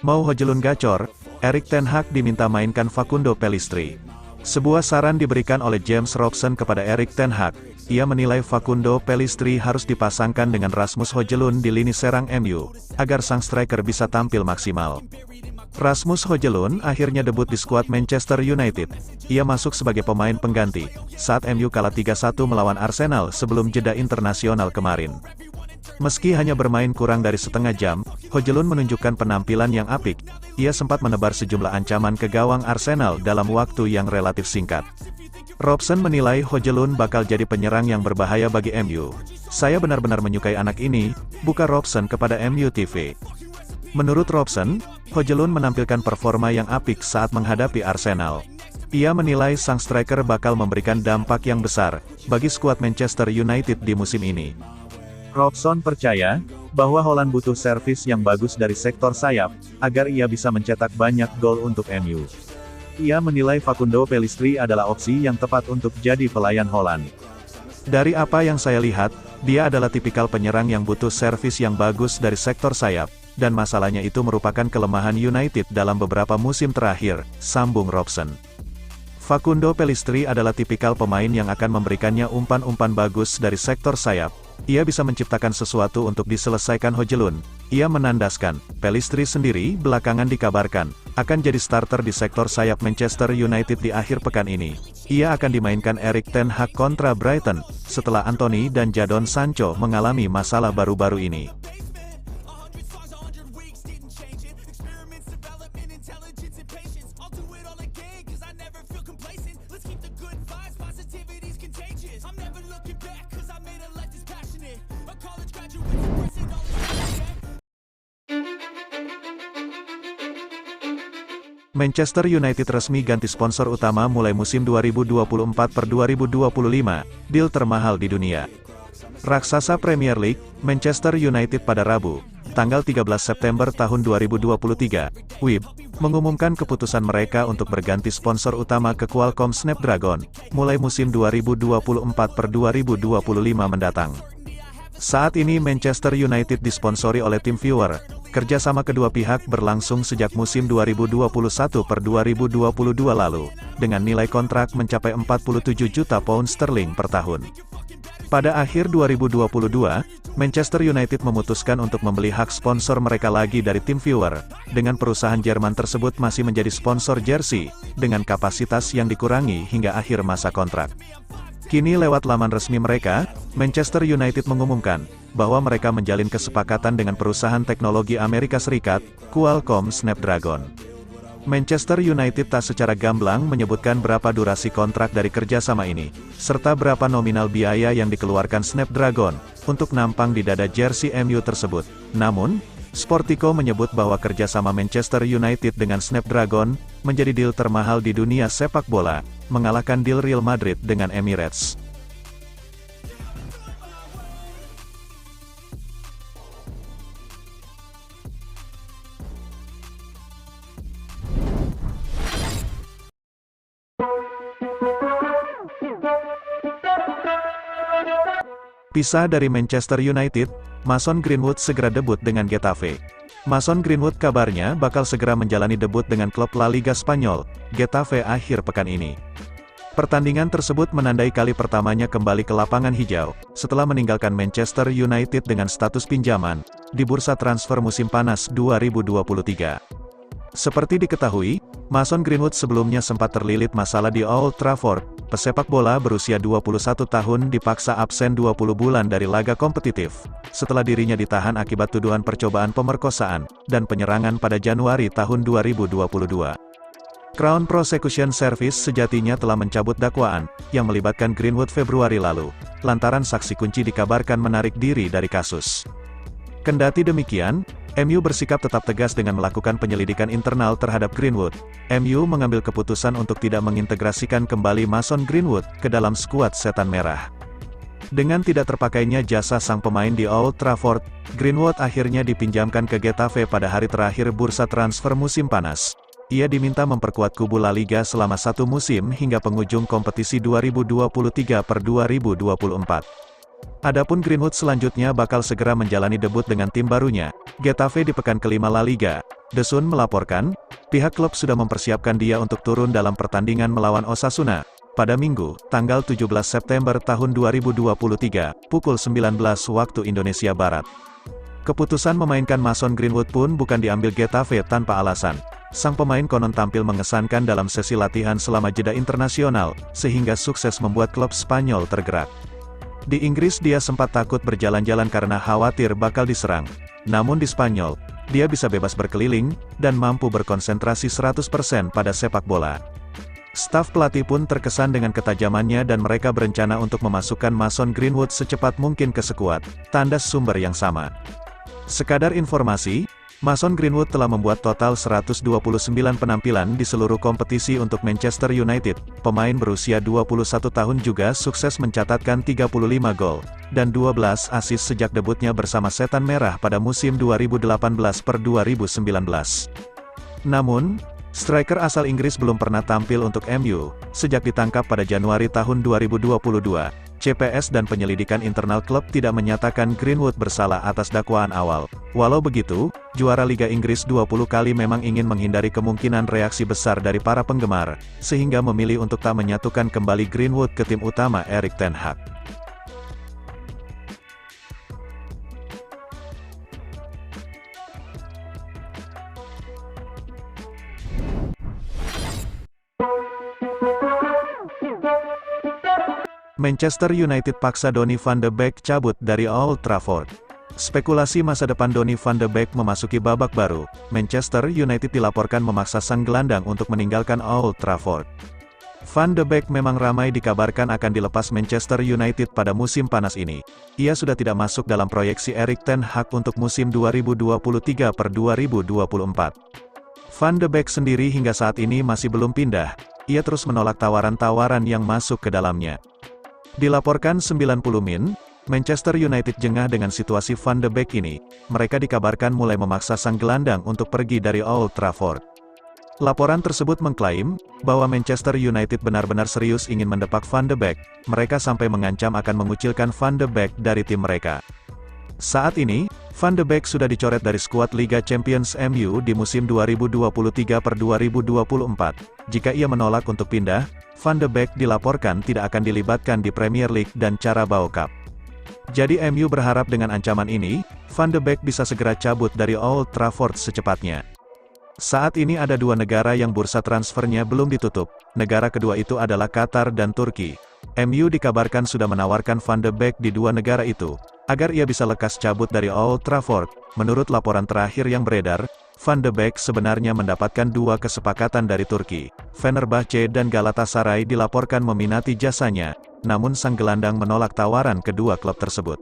Mau Hojelun gacor, Erik ten Hag diminta mainkan Facundo Pellistri. Sebuah saran diberikan oleh James Robson kepada Erik ten Hag. Ia menilai Facundo Pellistri harus dipasangkan dengan Rasmus Højlund di lini serang MU, agar sang striker bisa tampil maksimal. Rasmus Højlund akhirnya debut di skuad Manchester United. Ia masuk sebagai pemain pengganti, saat MU kalah 3-1 melawan Arsenal sebelum jeda internasional kemarin. Meski hanya bermain kurang dari setengah jam, Højlund menunjukkan penampilan yang apik. Ia sempat menebar sejumlah ancaman ke gawang Arsenal dalam waktu yang relatif singkat. Robson menilai Højlund bakal jadi penyerang yang berbahaya bagi MU. Saya benar-benar menyukai anak ini, buka Robson kepada MU TV. Menurut Robson, Højlund menampilkan performa yang apik saat menghadapi Arsenal. Ia menilai sang striker bakal memberikan dampak yang besar bagi skuad Manchester United di musim ini. Robson percaya bahwa Holland butuh servis yang bagus dari sektor sayap, agar ia bisa mencetak banyak gol untuk MU. Ia menilai Facundo Pellistri adalah opsi yang tepat untuk jadi pelayan Holland. Dari apa yang saya lihat, dia adalah tipikal penyerang yang butuh servis yang bagus dari sektor sayap, dan masalahnya itu merupakan kelemahan United dalam beberapa musim terakhir, sambung Robson. Facundo Pellistri adalah tipikal pemain yang akan memberikannya umpan-umpan bagus dari sektor sayap. Ia bisa menciptakan sesuatu untuk diselesaikan Højlund. Ia menandaskan, Pellistri sendiri belakangan dikabarkan akan jadi starter di sektor sayap Manchester United di akhir pekan ini. Ia akan dimainkan Erik ten Hag kontra Brighton, setelah Anthony dan Jadon Sancho mengalami masalah baru-baru ini. Manchester United resmi ganti sponsor utama mulai musim 2024-2025, deal termahal di dunia. Raksasa Premier League, Manchester United pada Rabu, tanggal 13 September tahun 2023, WIB, mengumumkan keputusan mereka untuk berganti sponsor utama ke Qualcomm Snapdragon, mulai musim 2024-2025 mendatang. Saat ini Manchester United disponsori oleh TeamViewer. Kerjasama kedua pihak berlangsung sejak musim 2021-2022 lalu, dengan nilai kontrak mencapai 47 juta pound sterling per tahun. Pada akhir 2022, Manchester United memutuskan untuk membeli hak sponsor mereka lagi dari TeamViewer, dengan perusahaan Jerman tersebut masih menjadi sponsor jersey, dengan kapasitas yang dikurangi hingga akhir masa kontrak. Kini lewat laman resmi mereka, Manchester United mengumumkan bahwa mereka menjalin kesepakatan dengan perusahaan teknologi Amerika Serikat, Qualcomm Snapdragon. Manchester United tak secara gamblang menyebutkan berapa durasi kontrak dari kerjasama ini, serta berapa nominal biaya yang dikeluarkan Snapdragon untuk nampang di dada jersey MU tersebut. Namun, Sportico menyebut bahwa kerjasama Manchester United dengan Snapdragon menjadi deal termahal di dunia sepak bola, mengalahkan deal Real Madrid dengan Emirates. Pisah dari Manchester United, Mason Greenwood segera debut dengan Getafe. Mason Greenwood kabarnya bakal segera menjalani debut dengan klub La Liga Spanyol, Getafe akhir pekan ini. Pertandingan tersebut menandai kali pertamanya kembali ke lapangan hijau, setelah meninggalkan Manchester United dengan status pinjaman, di bursa transfer musim panas 2023. Seperti diketahui, Mason Greenwood sebelumnya sempat terlilit masalah di Old Trafford. Pesepak bola berusia 21 tahun dipaksa absen 20 bulan dari laga kompetitif, setelah dirinya ditahan akibat tuduhan percobaan pemerkosaan dan penyerangan pada Januari tahun 2022. Crown Prosecution Service sejatinya telah mencabut dakwaan yang melibatkan Greenwood Februari lalu, lantaran saksi kunci dikabarkan menarik diri dari kasus. Kendati demikian, MU bersikap tetap tegas dengan melakukan penyelidikan internal terhadap Greenwood. MU mengambil keputusan untuk tidak mengintegrasikan kembali Mason Greenwood ke dalam skuad Setan Merah. Dengan tidak terpakainya jasa sang pemain di Old Trafford, Greenwood akhirnya dipinjamkan ke Getafe pada hari terakhir bursa transfer musim panas. Ia diminta memperkuat kubu La Liga selama satu musim hingga penghujung kompetisi 2023-2024. Adapun Greenwood selanjutnya bakal segera menjalani debut dengan tim barunya, Getafe di pekan kelima La Liga, The Sun melaporkan, pihak klub sudah mempersiapkan dia untuk turun dalam pertandingan melawan Osasuna, pada Minggu, tanggal 17 September tahun 2023, pukul 19 waktu Indonesia Barat. Keputusan memainkan Mason Greenwood pun bukan diambil Getafe tanpa alasan. Sang pemain konon tampil mengesankan dalam sesi latihan selama jeda internasional, sehingga sukses membuat klub Spanyol tergerak. Di Inggris dia sempat takut berjalan-jalan karena khawatir bakal diserang. Namun di Spanyol, dia bisa bebas berkeliling, dan mampu berkonsentrasi 100% pada sepak bola. Staf pelatih pun terkesan dengan ketajamannya dan mereka berencana untuk memasukkan Mason Greenwood secepat mungkin ke skuad, tandas sumber yang sama. Sekadar informasi, Mason Greenwood telah membuat total 129 penampilan di seluruh kompetisi untuk Manchester United. Pemain berusia 21 tahun juga sukses mencatatkan 35 gol, dan 12 assist sejak debutnya bersama Setan Merah pada musim 2018-2019. Namun, striker asal Inggris belum pernah tampil untuk MU, sejak ditangkap pada Januari tahun 2022. CPS dan penyelidikan internal klub tidak menyatakan Greenwood bersalah atas dakwaan awal. Walau begitu, juara Liga Inggris 20 kali memang ingin menghindari kemungkinan reaksi besar dari para penggemar, sehingga memilih untuk tak menyatukan kembali Greenwood ke tim utama Erik ten Hag. Manchester United paksa Donny van de Beek cabut dari Old Trafford. Spekulasi masa depan Donny van de Beek memasuki babak baru. Manchester United dilaporkan memaksa sang gelandang untuk meninggalkan Old Trafford. Van de Beek memang ramai dikabarkan akan dilepas Manchester United pada musim panas ini. Ia sudah tidak masuk dalam proyeksi Erik ten Hag untuk musim 2023-2024. Van de Beek sendiri hingga saat ini masih belum pindah. Ia terus menolak tawaran-tawaran yang masuk ke dalamnya. Dilaporkan 90 min, Manchester United jengah dengan situasi Van de Beek ini. Mereka dikabarkan mulai memaksa sang gelandang untuk pergi dari Old Trafford. Laporan tersebut mengklaim bahwa Manchester United benar-benar serius ingin mendepak Van de Beek. Mereka sampai mengancam akan mengucilkan Van de Beek dari tim mereka. Saat ini, Van de Beek sudah dicoret dari skuad Liga Champions MU di musim 2023-2024. Jika ia menolak untuk pindah, Van de Beek dilaporkan tidak akan dilibatkan di Premier League dan Carabao Cup. Jadi MU berharap dengan ancaman ini, Van de Beek bisa segera cabut dari Old Trafford secepatnya. Saat ini ada dua negara yang bursa transfernya belum ditutup. Negara kedua itu adalah Qatar dan Turki. MU dikabarkan sudah menawarkan Van de Beek di dua negara itu, agar ia bisa lekas cabut dari Old Trafford. Menurut laporan terakhir yang beredar, Van de Beek sebenarnya mendapatkan dua kesepakatan dari Turki. Fenerbahce dan Galatasaray dilaporkan meminati jasanya, namun sang gelandang menolak tawaran kedua klub tersebut.